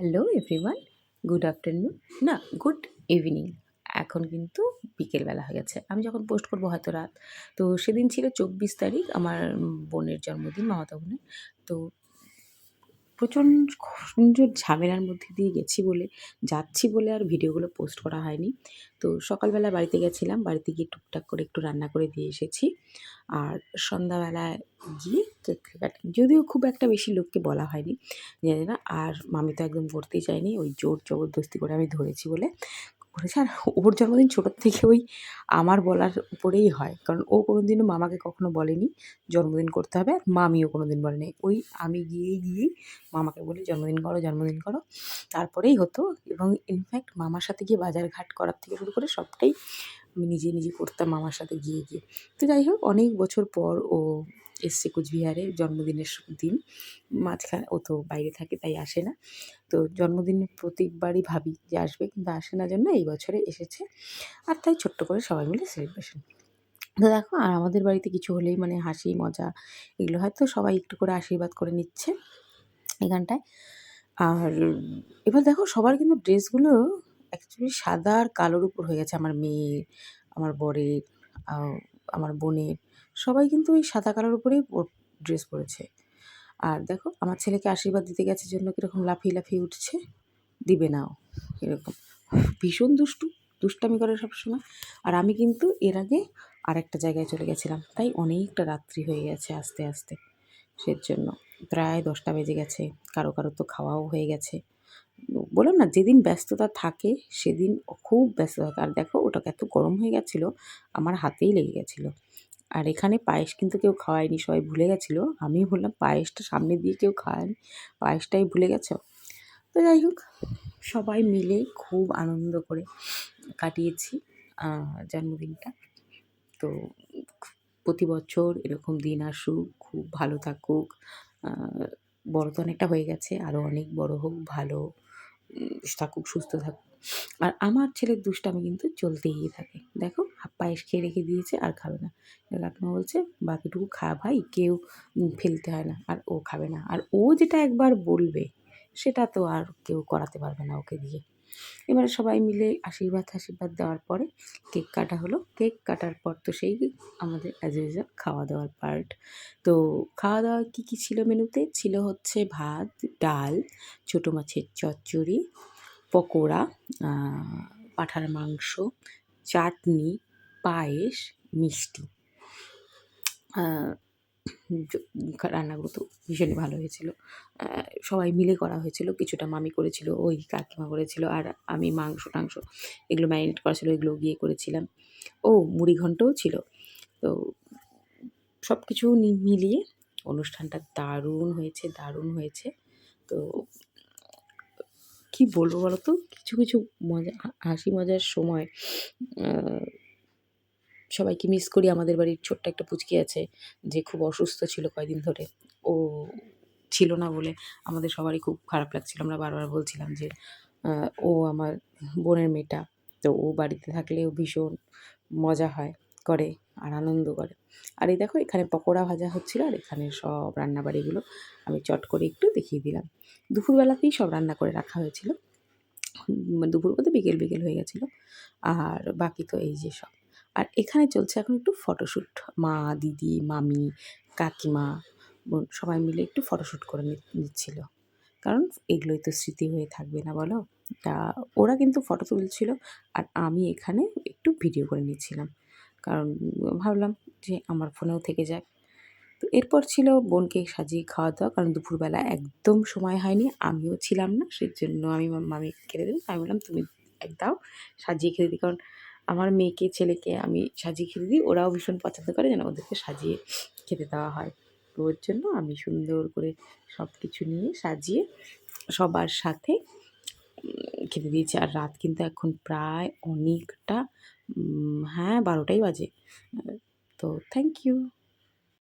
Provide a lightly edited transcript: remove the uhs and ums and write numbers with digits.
Hello everyone, good afternoon, না good evening. এখন কিন্তু বিকেলবেলা হয়ে গেছে। আমি যখন পোস্ট করব হয়তো রাত। তো সেদিন ছিল ২৪ তারিখ আমার বোনের জন্মদিন, মামাতো বোনের। তো প্রচণ্ড ঝামেলার মধ্যে দিয়ে যাচ্ছি বলে আর ভিডিওগুলো পোস্ট করা হয়নি। তো সকালবেলা বাড়িতে গেছিলাম। বাড়িতে গিয়ে টুকটাক করে একটু রান্না করে দিয়ে এসেছি। আর সন্ধ্যাবেলায় গিয়ে কেক কাটিং, যদিও খুব একটা বেশি লোককে বলা হয়নি, জানি না। আর মামি তো একদম করতেই চায়নি, ওই জোর জবরদস্তি করে আমি ধরেছি বলে করেছে। আর ওর জন্মদিন ছোটোর থেকে ওই আমার বলার উপরেই হয়, কারণ ও কোনোদিনও মামাকে কখনো বলেনি জন্মদিন করতে হবে, আর মামিও কোনোদিন বলেনি। ওই আমি গিয়েই মামাকে বলি জন্মদিন করো, জন্মদিন করো, তারপরেই হতো। এবং ইনফ্যাক্ট মামার সাথে গিয়ে বাজার ঘাট করার থেকে শুরু করে সবটাই আমি নিজে করতাম মামার সাথে গিয়ে। তো যাই হোক, অনেক বছর পর ও এসছে কুচবিহারে জন্মদিনের দিন। মাঝখানে ও তো বাইরে থাকে, তাই আসে না। তো জন্মদিনে প্রত্যেকবারই ভাবি যে আসবে, কিন্তু আসে না জন্য এই বছরে এসেছে। আর তাই ছোট্ট করে সবাই মিলে সেলিব্রেশন। তো দেখো, আর আমাদের বাড়িতে কিছু হলেই মানে হাসি মজা এগুলো হয়, তো সবাই একটু করে আশীর্বাদ করে নিচ্ছে এখানটায়। আর এবার দেখো, সবার কিন্তু ড্রেসগুলো অ্যাকচুয়ালি সাদা আর কালোর উপর হয়ে গেছে। আমার মেয়ের, আমার বরের, আমার বোনের, সবাই কিন্তু ওই সাদা কালোর উপরেই ড্রেস পরেছে। আর দেখো, আমার ছেলেকে আশীর্বাদ দিতে গেছে জন্য কীরকম লাফিয়ে উঠছে, দিবে না ও, এরকম ভীষণ দুষ্টামি করে সবসময়। আর আমি কিন্তু এর আগে আরেকটা জায়গায় চলে গেছিলাম, তাই অনেকটা রাত্রি হয়ে গেছে আস্তে সেজন্য। প্রায় 10টা বেজে গেছে, কারো তো খাওয়াও হয়ে গেছে। বললাম না, যেদিন ব্যস্ততা থাকে সেদিন খুব ব্যস্ত থাকে। আর দেখো, ওটাকে এত গরম হয়ে গেছিলো, আমার হাতেই লেগে গেছিলো। আর এখানে পায়েস কিন্তু কেউ খাওয়ায়নি, সবাই ভুলে গেছিলো। আমি বললাম পায়েসটা সামনে দিয়ে কেউ খাওয়ায়নি, পায়েসটাই ভুলে গেছো। তো যাই হোক, সবাই মিলে খুব আনন্দ করে কাটিয়েছি জন্মদিনটা। তো প্রতি বছর এরকম দিন আসুক, খুব ভালো থাকুক। বড় তো অনেকটা হয়ে গেছে, আরও অনেক বড় হোক, ভালো থাকুক, সুস্থ থাকুক। আর আমার ছেলের দুষ্টামি কিন্তু চলতেই থাকে। দেখো, পায়েস খেয়ে রেখে দিয়েছে, আর খাবে না। কাকিমা বলছে বাকিটুকু খা ভাই, কেউ ফেলতে হয় না। আর ও খাবে না। আর ও যেটা একবার বলবে সেটা তো আর কেউ করাতে পারবে না ওকে দিয়ে। এবারে সবাই মিলে আশীর্বাদ দেওয়ার পরে কেক কাটা হলো। কেক কাটার পর তো সেই আমাদের অ্যাজ ইউজুয়াল খাওয়া দাওয়ার পার্ট। তো খাওয়া দাওয়া কী ছিল মেনুতে? ছিল হচ্ছে ভাত, ডাল, ছোটো মাছের চচ্চড়ি, পকোড়া, পাঁঠার মাংস, চাটনি, পায়েস, মিষ্টি। রান্নাগুলো তো ভীষণই ভালো হয়েছিল। সবাই মিলে করা হয়েছিল। কিছুটা মামি করেছিল, ওই কাকিমা করেছিল, আর আমি মাংস-টাংস এগুলো ম্যারিনেট করা ছিল, এগুলো গিয়ে করেছিলাম। মুড়িঘণ্টও ছিল। তো সব কিছু মিলিয়ে অনুষ্ঠানটা দারুণ হয়েছে। তো কী বলবো বলো তো? কিছু মজা হাসি মজার সময় সবাইকে মিস করি। আমাদের বাড়ির ছোট্ট একটা পুচকি আছে, যে খুব অসুস্থ ছিল কয়দিন ধরে। ও ছিল না বলে আমাদের সবারই খুব খারাপ লাগছিল। আমরা বারবার বলছিলাম যে ও আমার বোনের মেয়েটা, তো ও বাড়িতে থাকলেও ভীষণ মজা করে আর আনন্দ করে। আর এই দেখো, এখানে পকোড়া ভাজা হচ্ছিলো, আর এখানে সব রান্নাবাড়িগুলো আমি চট করে একটু দেখিয়ে দিলাম। দুপুরবেলাতেই সব রান্না করে রাখা হয়েছিল। দুপুর বলতে বিকেল হয়ে গেছিলো। আর বাকি তো এই যে সব। আর এখানে চলছে এখন একটু ফটোশ্যুট। মা, দিদি, মামি, কাকিমা, বোন সবাই মিলে একটু ফটোশ্যুট করে নিচ্ছিল। কারণ এগুলোই তো স্মৃতি হয়ে থাকবে না বলো? তা ওরা কিন্তু ফটো তুলছিল, আর আমি এখানে একটু ভিডিও করে নিচ্ছিলাম। কারণ ভাবলাম যে আমার ফোনেও থেকে যাক। তো এরপর ছিল বোনকে সাজিয়ে খাওয়া দাওয়া, কারণ দুপুরবেলা একদম সময় হয়নি, আমিও ছিলাম না, সেজন্য আমি মামিকে খেতে দিলাম। আমি বললাম তুমি দাও, সাজিয়ে খেতে দিই। কারণ আমার মেয়েকে ছেলেকে আমি সাজিয়ে খেতে দিই, ওরাও ভীষণ পছন্দ করে যেন ওদেরকে সাজিয়ে খেতে দেওয়া হয়। তো ওর জন্য আমি সুন্দর করে সব কিছু নিয়ে সাজিয়ে সবার সাথে খেতে দিয়েছি। আর রাত কিন্তু এখন প্রায় অনেকটা, হ্যাঁ 12টাই বাজে। তো থ্যাংক ইউ।